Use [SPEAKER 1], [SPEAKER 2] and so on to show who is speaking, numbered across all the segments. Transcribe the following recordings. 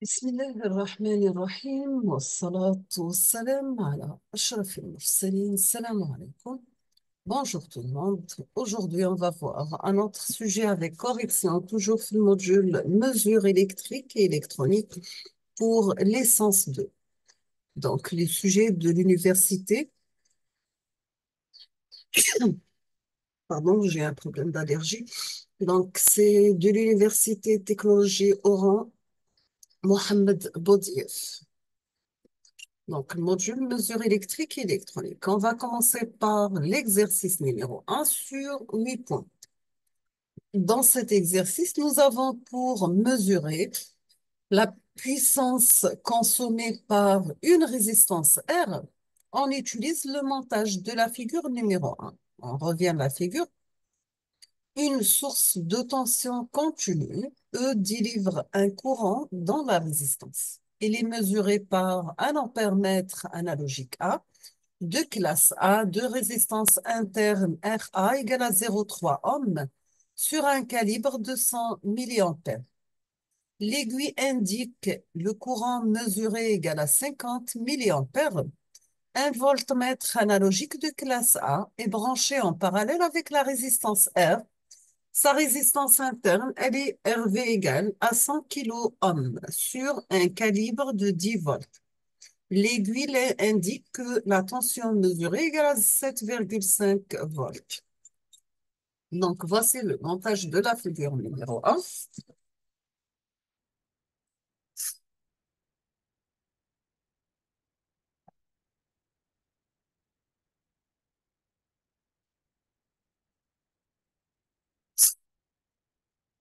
[SPEAKER 1] بسم الله الرحمن الرحيم والصلاة والسلام على أشرف المرسلين. Salam alaikum. Bonjour tout le monde. Aujourd'hui, on va voir un autre sujet avec correction, toujours le module mesure électrique et électronique pour l'essence 2. Donc, les sujets de l'université, pardon, j'ai un problème d'allergie. Donc, c'est de l'université technologie Oran, Mohamed Boudief. Donc, module mesure électrique et électronique. On va commencer par l'exercice numéro 1 sur 8 points. Dans cet exercice, nous avons pour mesurer la puissance consommée par une résistance R. On utilise le montage de la figure numéro 1. On revient à la figure. Une source de tension continue, E, délivre un courant dans la résistance. Il est mesuré par un ampère-mètre analogique A de classe A de résistance interne RA égale à 0,3 ohms sur un calibre de 100 milliampères. L'aiguille indique le courant mesuré égal à 50 milliampères. Un voltmètre analogique de classe A est branché en parallèle avec la résistance R. Sa résistance interne, elle est RV égale à 100 kilo-ohms sur un calibre de 10 volts. L'aiguille indique que la tension mesurée est égale à 7,5 volts. Donc, voici le montage de la figure numéro 1.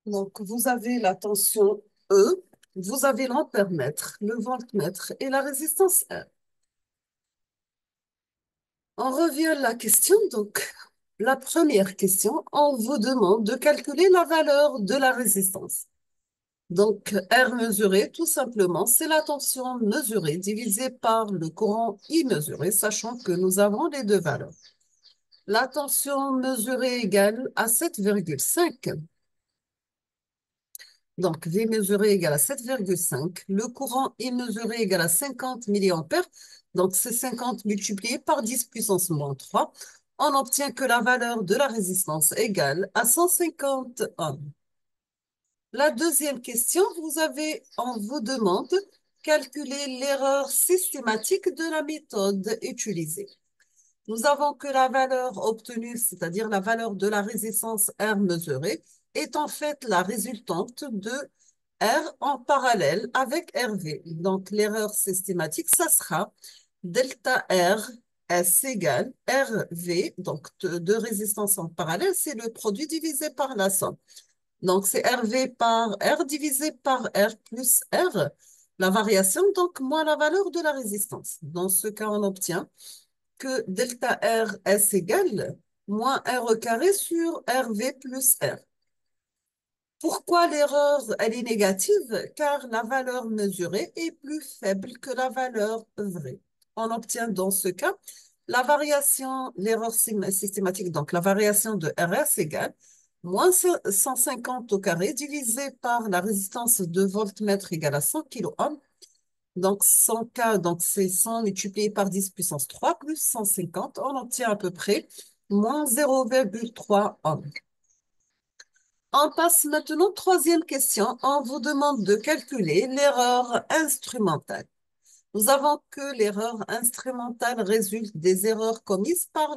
[SPEAKER 1] Donc, vous avez la tension E, vous avez l'ampère-mètre, le voltmètre et la résistance R. On revient à la question. Donc, la première question, on vous demande de calculer la valeur de la résistance. Donc, R mesuré, tout simplement, c'est la tension mesurée divisée par le courant I mesuré, sachant que nous avons les deux valeurs. La tension mesurée égale à 7,5. Donc, V mesuré égale à 7,5. Le courant I mesuré égale à 50 milliampères. Donc, c'est 50 multiplié par 10 puissance moins 3. On obtient que la valeur de la résistance égale à 150 ohms. La deuxième question, on vous demande calculer l'erreur systématique de la méthode utilisée. Nous avons que la valeur obtenue, c'est-à-dire la valeur de la résistance R mesurée, est en fait la résultante de R en parallèle avec RV. Donc, l'erreur systématique, ça sera delta R S égale RV, donc de résistance en parallèle, c'est le produit divisé par la somme. Donc, c'est RV par R divisé par R plus R, la variation, donc moins la valeur de la résistance. Dans ce cas, on obtient que delta R S égale moins R au carré sur RV plus R. Pourquoi l'erreur, elle est négative? Car la valeur mesurée est plus faible que la valeur vraie. On obtient dans ce cas la variation, l'erreur systématique, donc la variation de RS égale moins 150 au carré divisé par la résistance de voltmètre égale à 100 kilo-ohms. Donc 100K, donc c'est 100 multiplié par 10 puissance 3 plus 150, on obtient à peu près moins 0,3 ohms. On passe maintenant, troisième question. On vous demande de calculer l'erreur instrumentale. Nous avons que l'erreur instrumentale résulte des erreurs commises par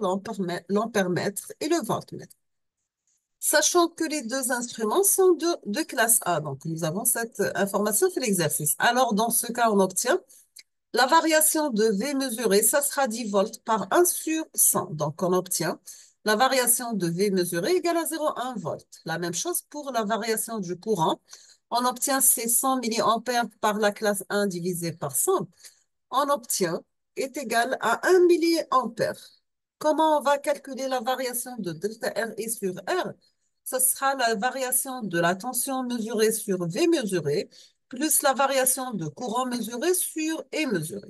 [SPEAKER 1] l'ampère-mètre et le voltmètre. Sachant que les deux instruments sont de classe A, donc nous avons cette information sur l'exercice. Alors, dans ce cas, on obtient la variation de V mesurée, ça sera 10 volts par 1 sur 100. Donc, on obtient la variation de V mesurée égale à 0,1 volt. La même chose pour la variation du courant. On obtient ces 100 milliampères par la classe 1 divisé par 100. On obtient est égal à 1 milliampère. Comment on va calculer la variation de delta R et sur R? Ce sera la variation de la tension mesurée sur V mesurée plus la variation de courant mesuré sur E mesuré.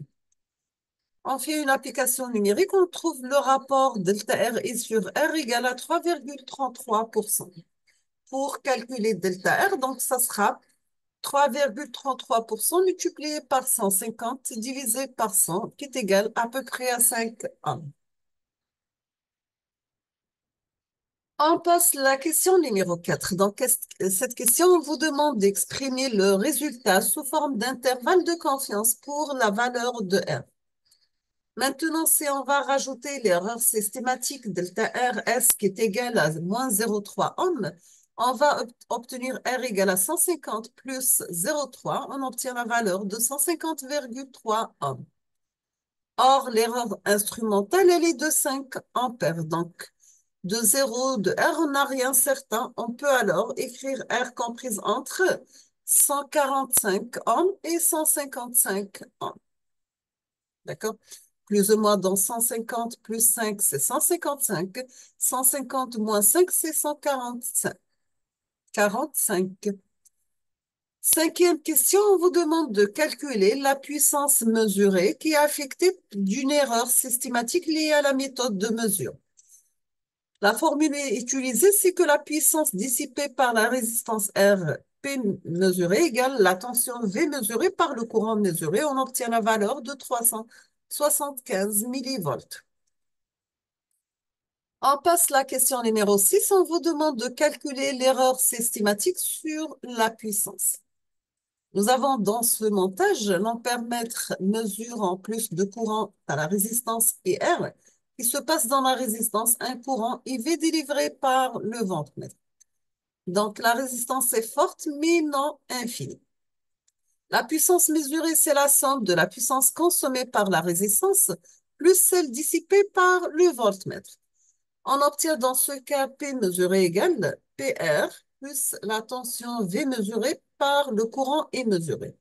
[SPEAKER 1] On fait une application numérique, on trouve le rapport delta R et sur R égale à 3,33%. Pour calculer delta R, donc ça sera 3,33% multiplié par 150 divisé par 100, qui est égal à peu près à 5 hommes. On passe à la question numéro 4. Dans cette question, on vous demande d'exprimer le résultat sous forme d'intervalle de confiance pour la valeur de R. Maintenant, si on va rajouter l'erreur systématique delta RS qui est égale à moins 0,3 ohm, on va obtenir R égale à 150 plus 0,3, on obtient la valeur de 150,3 ohms. Or, l'erreur instrumentale, elle est de 5 ampères. Donc, de 0 de R, on n'a rien certain. On peut alors écrire R comprise entre 145 ohms et 155 ohms. D'accord? Plus ou moins dans 150 plus 5, c'est 155. 150 moins 5, c'est 145. 45. Cinquième question, on vous demande de calculer la puissance mesurée qui est affectée d'une erreur systématique liée à la méthode de mesure. La formule utilisée, c'est que la puissance dissipée par la résistance R, P mesurée, égale la tension V mesurée par le courant mesuré. On obtient la valeur de 375 millivolts. On passe à la question numéro 6. On vous demande de calculer l'erreur systématique sur la puissance. Nous avons dans ce montage l'ampèremètre mesure en plus de courant à la résistance et R qui se passe dans la résistance un courant IV délivré par le voltmètre. Donc la résistance est forte mais non infinie. La puissance mesurée, c'est la somme de la puissance consommée par la résistance plus celle dissipée par le voltmètre. On obtient dans ce cas P mesuré égale PR plus la tension V mesurée par le courant I mesuré.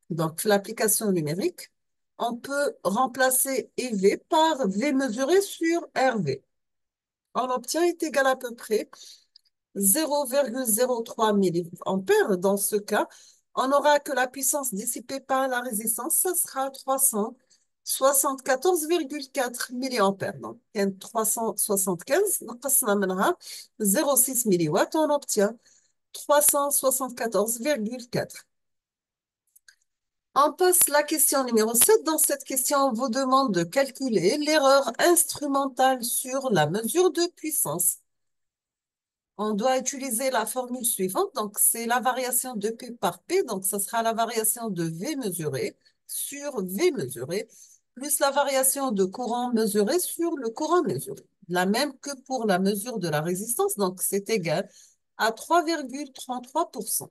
[SPEAKER 1] Donc, l'application numérique, on peut remplacer EV par V mesuré sur RV. On obtient est égal à peu près 0,03 milliampères. Dans ce cas, on aura que la puissance dissipée par la résistance, ça sera 374,4 milliampères. Donc, 375, نقصنا منها 0,6 milliwatts, on obtient 374,4. On passe à la question numéro 7. Dans cette question, on vous demande de calculer l'erreur instrumentale sur la mesure de puissance. On doit utiliser la formule suivante. Donc, c'est la variation de P par P. Donc, ce sera la variation de V mesuré sur V mesuré, plus la variation de courant mesuré sur le courant mesuré. La même que pour la mesure de la résistance. Donc, c'est égal à 3,33%.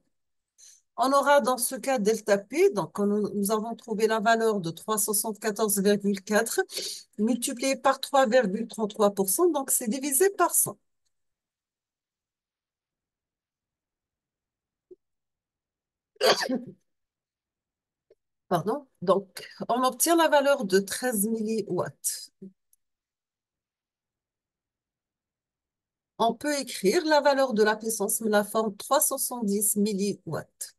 [SPEAKER 1] On aura dans ce cas delta P, donc nous avons trouvé la valeur de 374,4 multiplié par 3,33%, donc c'est divisé par 100. Pardon. Donc, on obtient la valeur de 13 milliwatts. On peut écrire la valeur de la puissance sous la forme 370 milliwatts.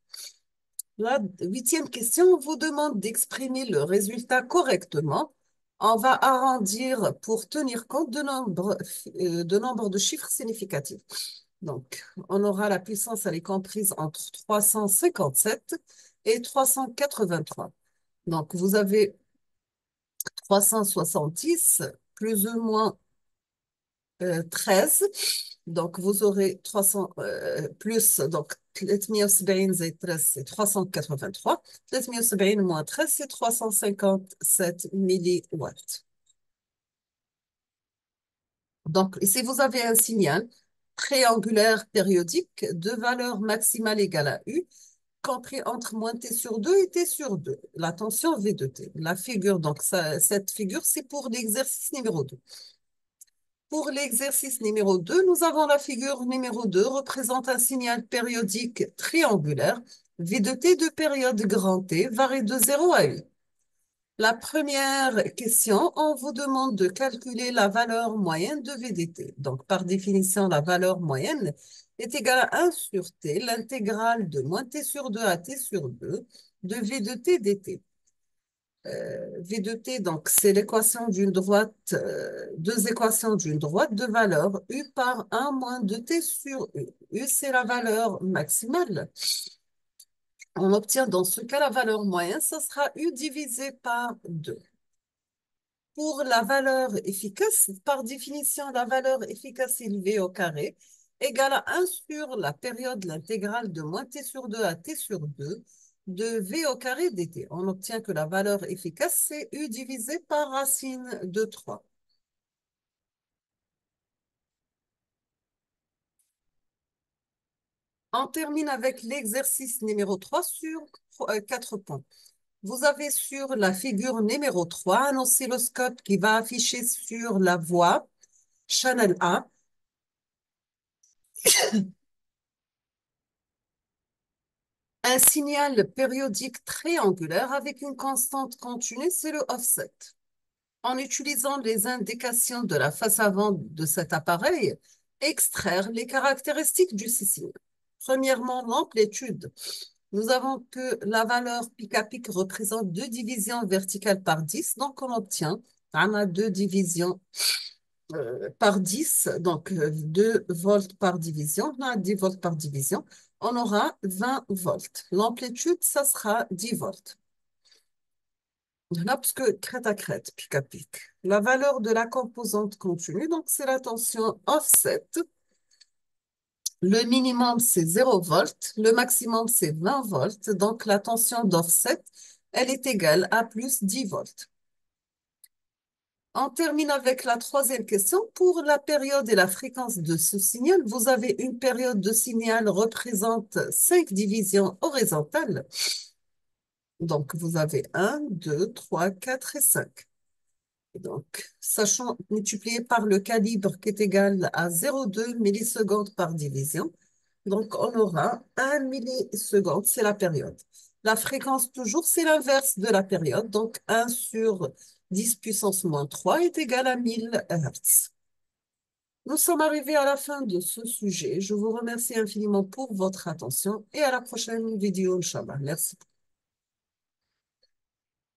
[SPEAKER 1] La 8e question, on vous demande d'exprimer le résultat correctement. On va arrondir pour tenir compte de nombre de chiffres significatifs. Donc, on aura la puissance, elle est comprise entre 357 et 383. Donc, vous avez 370 plus ou moins 13. Donc, vous aurez 300 plus, donc 370 زائد 13, c'est 383. 370 moins 13, c'est 357 milliwatts. Donc, ici, vous avez un signal triangulaire périodique de valeur maximale égale à U, compris entre moins T sur 2 et T sur 2. La tension V de T. La figure, donc cette figure, c'est pour l'exercice numéro 2. Pour l'exercice numéro 2, nous avons la figure numéro 2 représente un signal périodique triangulaire, V de T de période grand T, varie de 0 à 8. La première question, on vous demande de calculer la valeur moyenne de V de T. Donc, par définition, la valeur moyenne est égale à 1 sur T, l'intégrale de moins T sur 2 à T sur 2 de V de T dt. V de T, donc, c'est l'équation d'une droite, deux équations d'une droite de valeur U par 1 moins 2T sur U. U, c'est la valeur maximale. On obtient dans ce cas la valeur moyenne, ça sera U divisé par 2. Pour la valeur efficace, par définition, la valeur efficace est V au carré égale à 1 sur la période, l'intégrale de moins t sur 2 à t sur 2 de V au carré dt. On obtient que la valeur efficace, c'est U divisé par racine de 3. On termine avec l'exercice numéro 3 sur 4 points. Vous avez sur la figure numéro 3 un oscilloscope qui va afficher sur la voie Channel A un signal périodique triangulaire avec une constante continue, c'est le offset. En utilisant les indications de la face avant de cet appareil, extraire les caractéristiques du signal. Premièrement, l'amplitude. Nous avons que la valeur pic à pic représente 2 divisions verticales par 10, donc on obtient, on a 2 divisions par 10, donc 2 volts par division, on a 10 volts par division, on aura 20 volts. L'amplitude, ça sera 10 volts. Là, parce que crête à crête, pic à pic. La valeur de la composante continue, donc c'est la tension offset. Le minimum, c'est 0 volts. Le maximum, c'est 20 volts. Donc, la tension d'offset, elle est égale à plus 10 volts. On termine avec la troisième question. Pour la période et la fréquence de ce signal, vous avez une période de signal représente 5 divisions horizontales. Donc, vous avez 1, 2, 3, 4 et 5. Donc, sachant multiplié par le calibre qui est égal à 0,2 millisecondes par division. Donc, on aura 1 milliseconde, c'est la période. La fréquence, toujours, c'est l'inverse de la période. Donc, 1 sur 10 puissance moins 3 est égal à 1000 Hz. Nous sommes arrivés à la fin de ce sujet. Je vous remercie infiniment pour votre attention et à la prochaine vidéo, Inch'Allah. Merci.